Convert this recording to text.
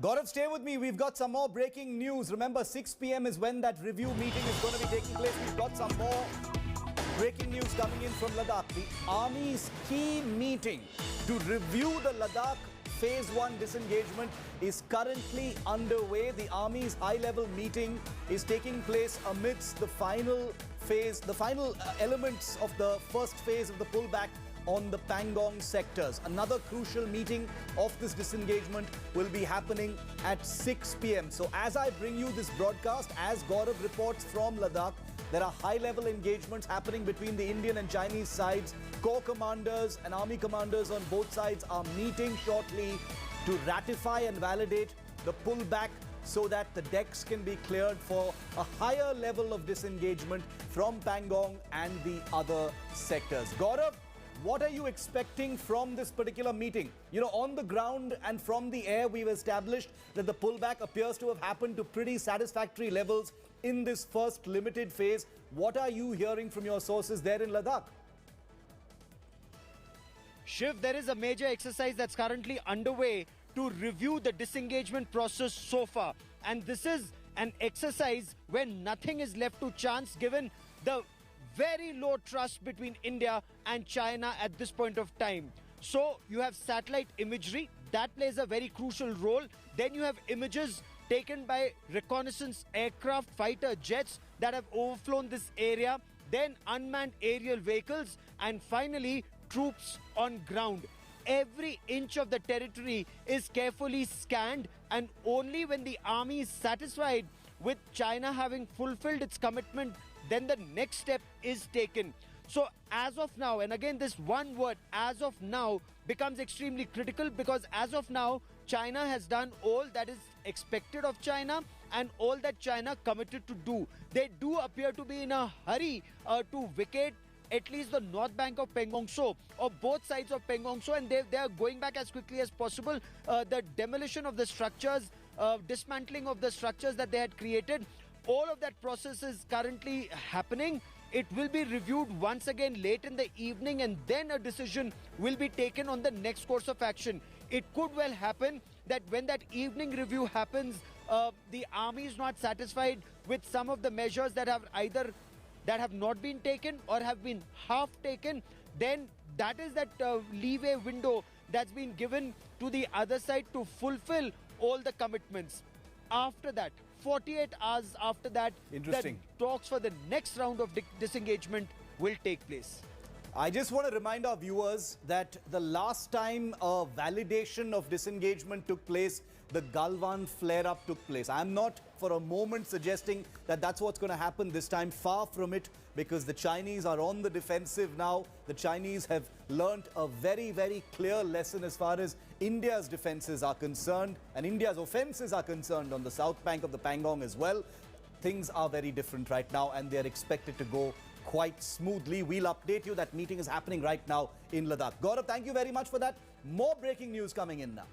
Gaurav, stay with me. We've got some more breaking news. Remember, 6 p.m. is when that review meeting is going to be taking place. We've got some more breaking news coming in from Ladakh. The Army's key meeting to review the Ladakh Phase 1 disengagement is currently underway. The Army's high-level meeting is taking place amidst the final phase, the final elements of the first phase of the pullback on the Pangong sectors. Another crucial meeting of this disengagement will be happening at 6 p.m. So as I bring you this broadcast, as Gaurav reports from Ladakh, there are high-level engagements happening between the Indian and Chinese sides. Corps commanders and army commanders on both sides are meeting shortly to ratify and validate the pullback so that the decks can be cleared for a higher level of disengagement from Pangong and the other sectors. Gaurav, what are you expecting from this particular meeting? You know, on the ground and from the air, we've established that the pullback appears to have happened to pretty satisfactory levels in this first limited phase. What are you hearing from your sources there in Ladakh? Shiv, there is a major exercise that's currently underway to review the disengagement process so far. And this is an exercise where nothing is left to chance given the very low trust between India and China at this point of time. So you have satellite imagery that plays a very crucial role. Then you have images taken by reconnaissance aircraft, fighter jets that have overflown this area. Then unmanned aerial vehicles, and finally troops on ground. Every inch of the territory is carefully scanned, and only when the army is satisfied with China having fulfilled its commitment, then the next step is taken. So as of now, and again this one word, as of now, becomes extremely critical, because as of now, China has done all that is expected of China and all that China committed to do. They do appear to be in a hurry to vacate at least the north bank of Pangong Tso, or both sides of Pangong Tso, and they are going back as quickly as possible. The demolition of the structures, dismantling of the structures that they had created, all of that process is currently happening. It will be reviewed once again late in the evening, and then a decision will be taken on the next course of action. It could well happen that when that evening review happens, the army is not satisfied with some of the measures that have not been taken or have been half taken. Then that is that leeway window that's been given to the other side to fulfill all the commitments. After that, 48 hours after that, the talks for the next round of disengagement will take place. I just want to remind our viewers that the last time a validation of disengagement took place, the Galwan flare-up took place. I'm not for a moment suggesting that that's what's going to happen this time. Far from it, because the Chinese are on the defensive now. The Chinese have learnt a very, very clear lesson as far as India's defenses are concerned, and India's offenses are concerned on the south bank of the Pangong as well. Things are very different right now, and they're expected to go quite smoothly. We'll update you. That meeting is happening right now in Ladakh. Gaurav, thank you very much for that. More breaking news coming in now.